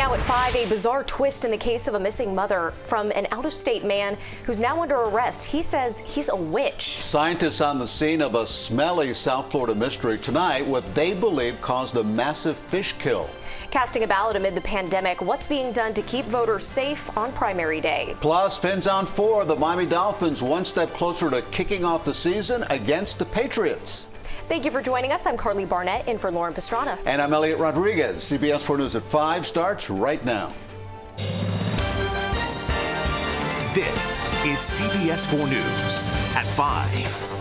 Now at 5, a bizarre twist in the case of a missing mother from an out-of-state man who's now under arrest. He says he's a witch. Scientists on the scene of a smelly South Florida mystery tonight, what they believe caused a massive fish kill. Casting a ballot amid the pandemic, what's being done to keep voters safe on primary day? Plus, Fins on 4, the Miami Dolphins one step closer to kicking off the season against the Patriots. Thank you for joining us. I'm Carly Barnett in for Lauren Pastrana. And I'm Elliot Rodriguez. CBS 4 News at 5 starts right now. This is CBS 4 News at 5.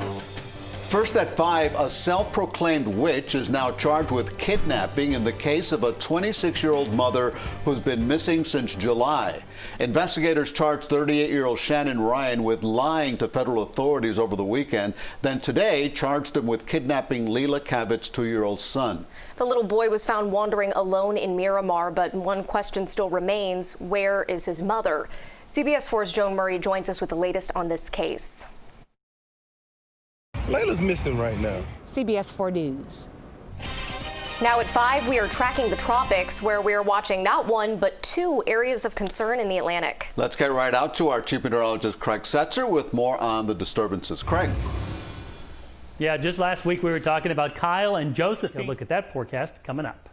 First at 5, a self-proclaimed witch is now charged with kidnapping in the case of a 26-year-old mother who's been missing since July. Investigators charged 38-year-old Shannon Ryan with lying to federal authorities over the weekend, then today charged him with kidnapping Leila Cabot's 2-year-old son. The little boy was found wandering alone in Miramar, but one question still remains: where is his mother? CBS 4's Joan Murray joins us with the latest on this case. Layla's missing right now. CBS 4 News. Now at 5, we are tracking the tropics, where we are watching not one, but 2 areas of concern in the Atlantic. Let's get right out to our chief meteorologist, Craig Setzer, with more on the disturbances. Craig. Yeah, just last week we were talking about Kyle and Josephine. Look at that forecast coming up.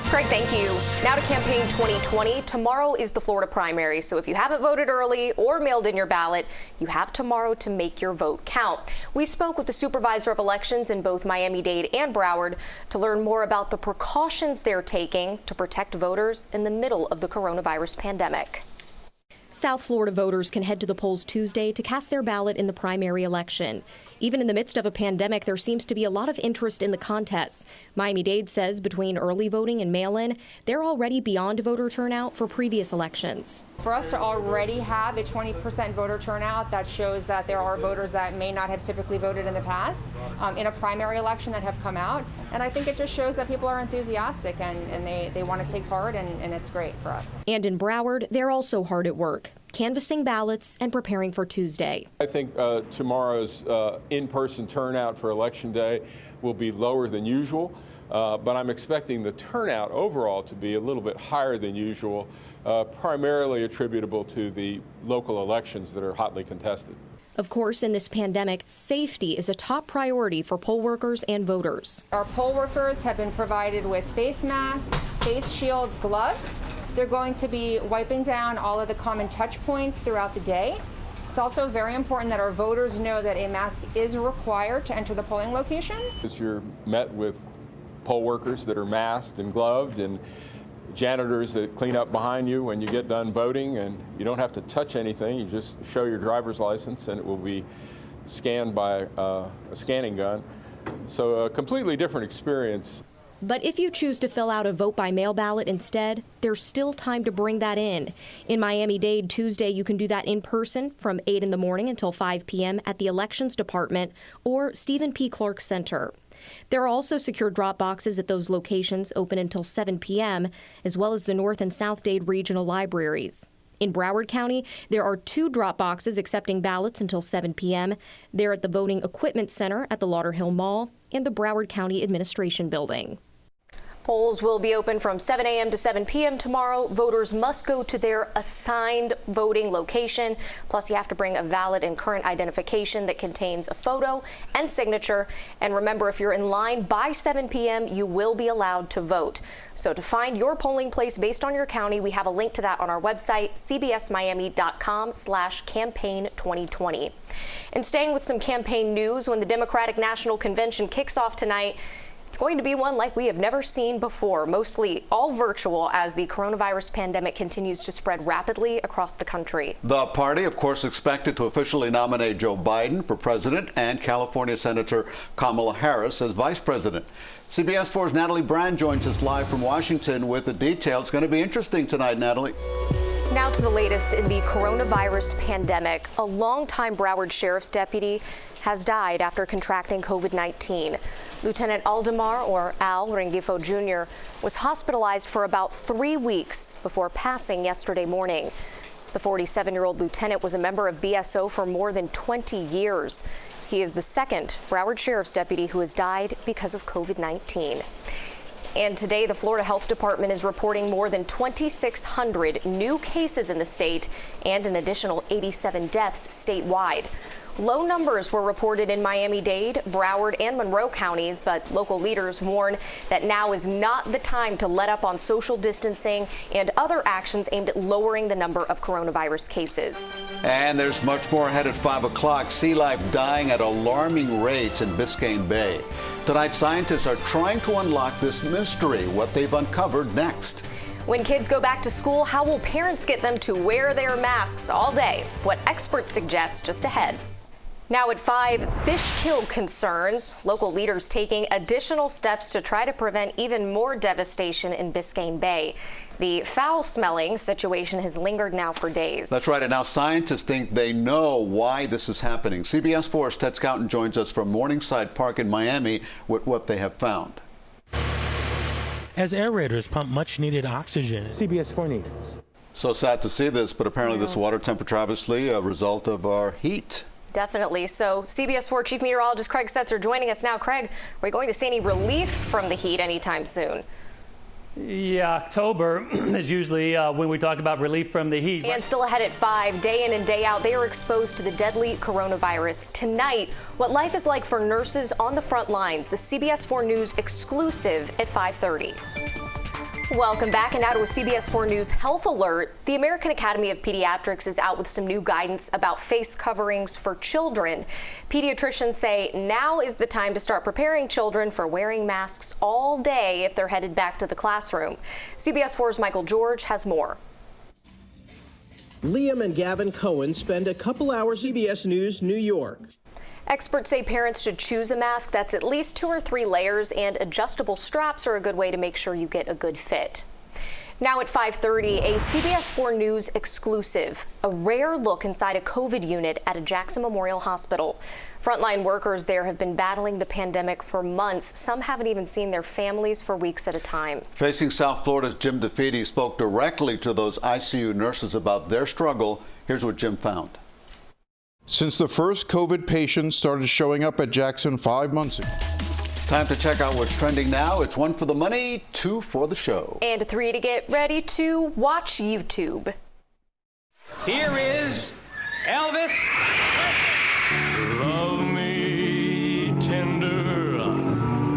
Craig, thank you. Now to campaign 2020. Tomorrow is the Florida primary, so if you haven't voted early or mailed in your ballot, you have tomorrow to make your vote count. We spoke with the supervisor of elections in both Miami-Dade and Broward to learn more about the precautions they're taking to protect voters in the middle of the coronavirus pandemic. South Florida voters can head to the polls Tuesday to cast their ballot in the primary election. Even in the midst of a pandemic, there seems to be a lot of interest in the contests. Miami-Dade says between early voting and mail-in, they're already beyond voter turnout for previous elections. For us to already have a 20% voter turnout, that shows that there are voters that may not have typically voted in the past in a primary election that have come out. And I think it just shows that people are enthusiastic and they want to take part, and it's great for us. And in Broward, they're also hard at work, canvassing ballots and preparing for Tuesday. I think tomorrow's in-person turnout for Election Day will be lower than usual, but I'm expecting the turnout overall to be a little bit higher than usual, primarily attributable to the local elections that are hotly contested. Of course, in this pandemic, safety is a top priority for poll workers and voters. Our poll workers have been provided with face masks, face shields, gloves. They're going to be wiping down all of the common touch points throughout the day. It's also very important that our voters know that a mask is required to enter the polling location. As you're met with poll workers that are masked and gloved, and janitors that clean up behind you when you get done voting, and you don't have to touch anything. You just show your driver's license and it will be scanned by a scanning gun. So a completely different experience. But if you choose to fill out a vote by mail ballot instead, there's still time to bring that in. In Miami-Dade Tuesday, you can do that in person from 8 in the morning until 5 p.m. at the Elections Department or Stephen P. Clark Center. There are also secure drop boxes at those locations open until 7 p.m., as well as the North and South Dade regional libraries. In Broward County, there are 2 drop boxes accepting ballots until 7 p.m. They're at the Voting Equipment Center at the Lauderhill Mall and the Broward County Administration Building. Polls will be open from 7 a.m. to 7 p.m. tomorrow. Voters must go to their assigned voting location. Plus, you have to bring a valid and current identification that contains a photo and signature. And remember, if you're in line by 7 p.m., you will be allowed to vote. So to find your polling place based on your county, we have a link to that on our website, cbsmiami.com/campaign2020. And staying with some campaign news, when the Democratic National Convention kicks off tonight, it's going to be one like we have never seen before, mostly all virtual as the coronavirus pandemic continues to spread rapidly across the country. The party, of course, expected to officially nominate Joe Biden for president and California Senator Kamala Harris as vice president. CBS 4's Natalie Brand joins us live from Washington with the details. It's going to be interesting tonight, Natalie. Now to the latest in the coronavirus pandemic. A longtime Broward Sheriff's deputy has died after contracting COVID-19. Lieutenant Aldemar, or Al Rengifo Jr., was hospitalized for about 3 weeks before passing yesterday morning. The 47-year-old lieutenant was a member of BSO for more than 20 years. He is the second Broward Sheriff's deputy who has died because of COVID-19. And today, the Florida Health Department is reporting more than 2,600 new cases in the state and an additional 87 deaths statewide. Low numbers were reported in Miami-Dade, Broward, and Monroe counties, but local leaders warn that now is not the time to let up on social distancing and other actions aimed at lowering the number of coronavirus cases. And there's much more ahead at 5 o'clock. Sea life dying at alarming rates in Biscayne Bay. Tonight, scientists are trying to unlock this mystery, what they've uncovered next. When kids go back to school, how will parents get them to wear their masks all day? What experts suggest just ahead. Now at 5, fish kill concerns. Local leaders taking additional steps to try to prevent even more devastation in Biscayne Bay. The foul-smelling situation has lingered now for days. That's right, and now scientists think they know why this is happening. CBS 4's Ted Scouten joins us from Morningside Park in Miami with what they have found. As aerators pump much-needed oxygen. CBS 4 News. So sad to see this, but apparently this water temperature obviously a result of our heat. Definitely. So CBS 4 Chief Meteorologist Craig Setzer joining us now. Craig, are we going to see any relief from the heat anytime soon? Yeah, October is usually when we talk about relief from the heat. And still ahead at 5, day in and day out, they are exposed to the deadly coronavirus. Tonight, what life is like for nurses on the front lines. The CBS 4 News exclusive at 5:30. Welcome back, and now to a CBS 4 News health alert. The American Academy of Pediatrics is out with some new guidance about face coverings for children. Pediatricians say now is the time to start preparing children for wearing masks all day if they're headed back to the classroom. CBS 4's Michael George has more. Liam and Gavin Cohen spend a couple hours CBS News, New York. Experts say parents should choose a mask that's at least 2 or 3 layers, and adjustable straps are a good way to make sure you get a good fit. Now at 5:30, a CBS 4 News exclusive, a rare look inside a COVID unit at a Jackson Memorial Hospital. Frontline workers there have been battling the pandemic for months. Some haven't even seen their families for weeks at a time. Facing South Florida's Jim DeFeedy spoke directly to those ICU nurses about their struggle. Here's what Jim found. Since the first COVID patients started showing up at Jackson 5 months ago. Time to check out what's trending now. It's 1 for the money, 2 for the show. And 3 to get ready to watch YouTube. Here is Elvis. Love me tender,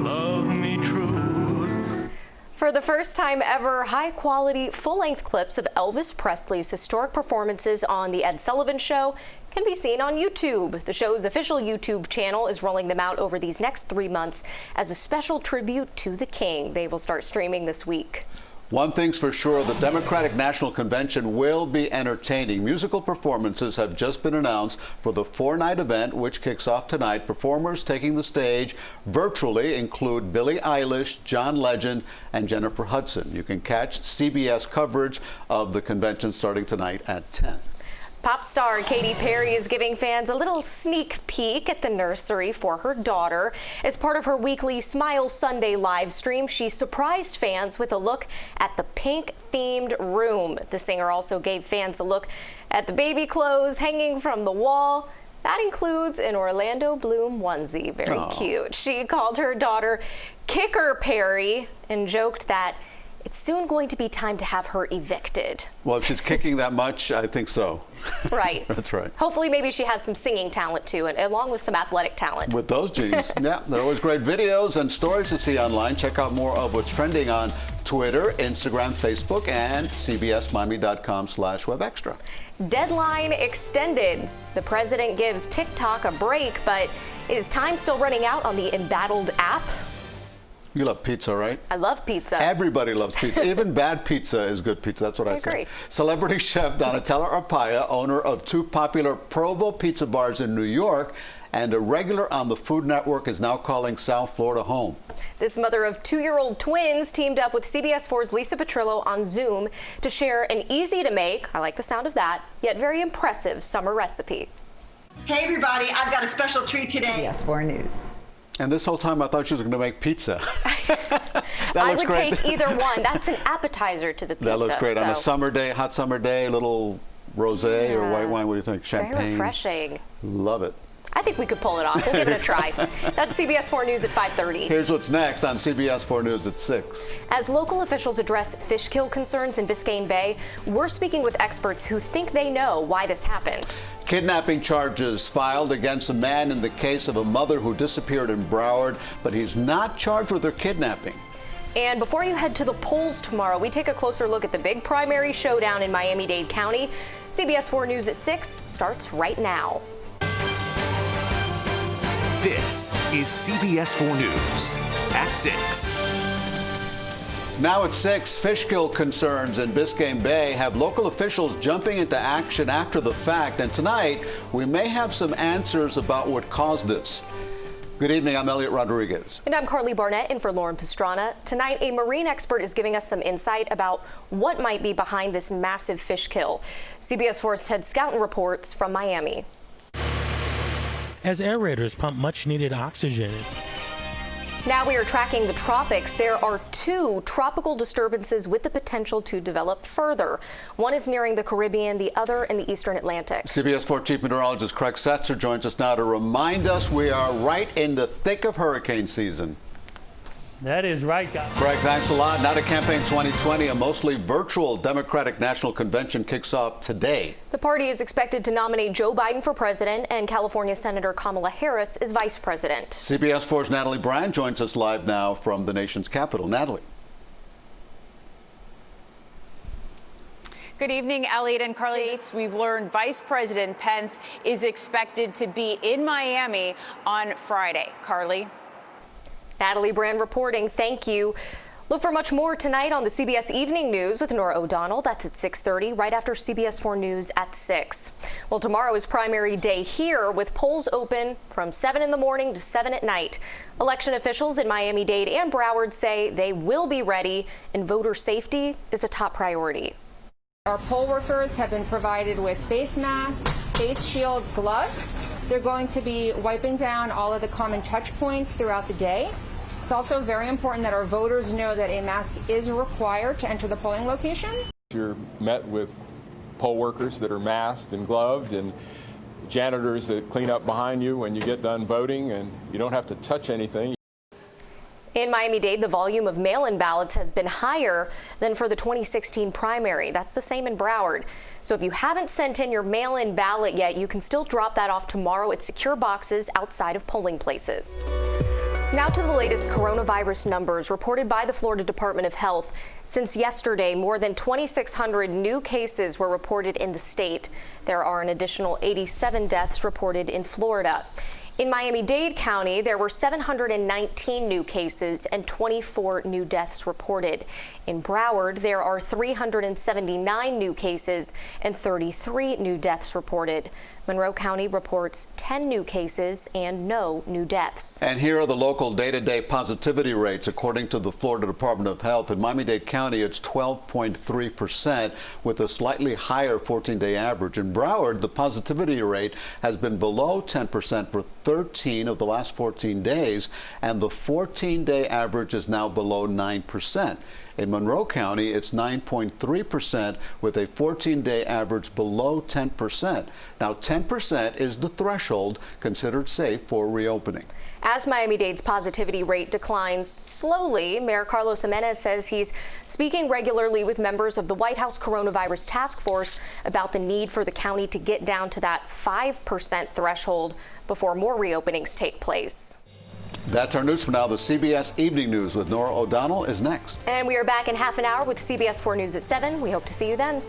love me true. For the first time ever, high-quality, full-length clips of Elvis Presley's historic performances on The Ed Sullivan Show can be seen on YouTube. The show's official YouTube channel is rolling them out over these next 3 months as a special tribute to the King. They will start streaming this week. One thing's for sure, the Democratic National Convention will be entertaining. Musical performances have just been announced for the 4-night event, which kicks off tonight. Performers taking the stage virtually include Billie Eilish, John Legend, and Jennifer Hudson. You can catch CBS coverage of the convention starting tonight at 10. Pop star Katy Perry is giving fans a little sneak peek at the nursery for her daughter. As part of her weekly Smile Sunday live stream, she surprised fans with a look at the pink-themed room. The singer also gave fans a look at the baby clothes hanging from the wall. That includes an Orlando Bloom onesie. Very cute. She called her daughter Kicker Perry and joked that it's soon going to be time to have her evicted. Well, if she's kicking that much, I think so. Right. That's right. Hopefully maybe she has some singing talent too, and along with some athletic talent. With those genes. Yeah, there are always great videos and stories to see online. Check out more of what's trending on Twitter, Instagram, Facebook, and cbsmiami.com/webextra. Deadline extended. The president gives TikTok a break, but is time still running out on the embattled app? You love pizza, right? I love pizza. Everybody loves pizza. Even bad pizza is good pizza. That's what I say. Agree. Celebrity chef Donatella Arpaia, owner of 2 popular Provo pizza bars in New York, and a regular on the Food Network, is now calling South Florida home. This mother of 2-year-old twins teamed up with CBS 4's Lisa Petrillo on Zoom to share an easy-to-make, I like the sound of that, yet very impressive summer recipe. Hey everybody, I've got a special treat today. CBS 4 News. And this whole time I thought she was going to make pizza. I would take either one. That's an appetizer to the pizza. That looks great. On a summer day, hot summer day, a little rosé or white wine. What do you think? Champagne. Very refreshing. Love it. I think we could pull it off. We'll give it a try. That's CBS 4 News at 5:30. Here's what's next on CBS 4 News at 6. As local officials address fish kill concerns in Biscayne Bay, we're speaking with experts who think they know why this happened. Kidnapping charges filed against a man in the case of a mother who disappeared in Broward, but he's not charged with her kidnapping. And before you head to the polls tomorrow, we take a closer look at the big primary showdown in Miami-Dade County. CBS 4 News at 6 starts right now. This is CBS 4 News at 6. Now at 6, fish kill concerns in Biscayne Bay have local officials jumping into action after the fact. And tonight, we may have some answers about what caused this. Good evening, I'm Elliot Rodriguez. And I'm Carly Barnett in for Lauren Pastrana. Tonight, a marine expert is giving us some insight about what might be behind this massive fish kill. CBS 4's Ted Scouten reports from Miami. As aerators pump much-needed oxygen. Now we are tracking the tropics. There are 2 tropical disturbances with the potential to develop further. One is nearing the Caribbean, the other in the eastern Atlantic. CBS 4 Chief Meteorologist Craig Setzer joins us now to remind us we are right in the thick of hurricane season. That is right, guys. Craig, thanks a lot. Now to Campaign 2020, a mostly virtual Democratic National Convention kicks off today. The party is expected to nominate Joe Biden for president and California Senator Kamala Harris as vice president. CBS 4's Natalie Brand joins us live now from the nation's capital. Natalie. Good evening, Elliot and Carly. We've learned Vice President Pence is expected to be in Miami on Friday. Carly. Natalie Brand reporting. Thank you. Look for much more tonight on the CBS Evening News with Nora O'Donnell. That's at 6:30, right after CBS 4 News at 6. Well, tomorrow is primary day here with polls open from 7 in the morning to 7 at night. Election officials in Miami-Dade and Broward say they will be ready, and voter safety is a top priority. Our poll workers have been provided with face masks, face shields, gloves. They're going to be wiping down all of the common touch points throughout the day. It's also very important that our voters know that a mask is required to enter the polling location. You're met with poll workers that are masked and gloved, and janitors that clean up behind you when you get done voting, and you don't have to touch anything. In Miami-Dade, the volume of mail-in ballots has been higher than for the 2016 primary. That's the same in Broward. So if you haven't sent in your mail-in ballot yet, you can still drop that off tomorrow at secure boxes outside of polling places. Now to the latest coronavirus numbers reported by the Florida Department of Health. Since yesterday, more than 2,600 new cases were reported in the state. There are an additional 87 deaths reported in Florida. In Miami-Dade County, there were 719 new cases and 24 new deaths reported. In Broward, there are 379 new cases and 33 new deaths reported. Monroe County reports 10 new cases and no new deaths. And here are the local day-to-day positivity rates. According to the Florida Department of Health, in Miami-Dade County, it's 12.3% with a slightly higher 14-day average. In Broward, the positivity rate has been below 10% for 13 of the last 14 days, and the 14-day average is now below 9%. In Monroe County, it's 9.3% with a 14-day average below 10%. Now, 10% is the threshold considered safe for reopening. As Miami-Dade's positivity rate declines slowly, Mayor Carlos Jimenez says he's speaking regularly with members of the White House Coronavirus Task Force about the need for the county to get down to that 5% threshold before more reopenings take place. That's our news for now. The CBS Evening News with Nora O'Donnell is next. And we are back in half an hour with CBS 4 News at 7. We hope to see you then.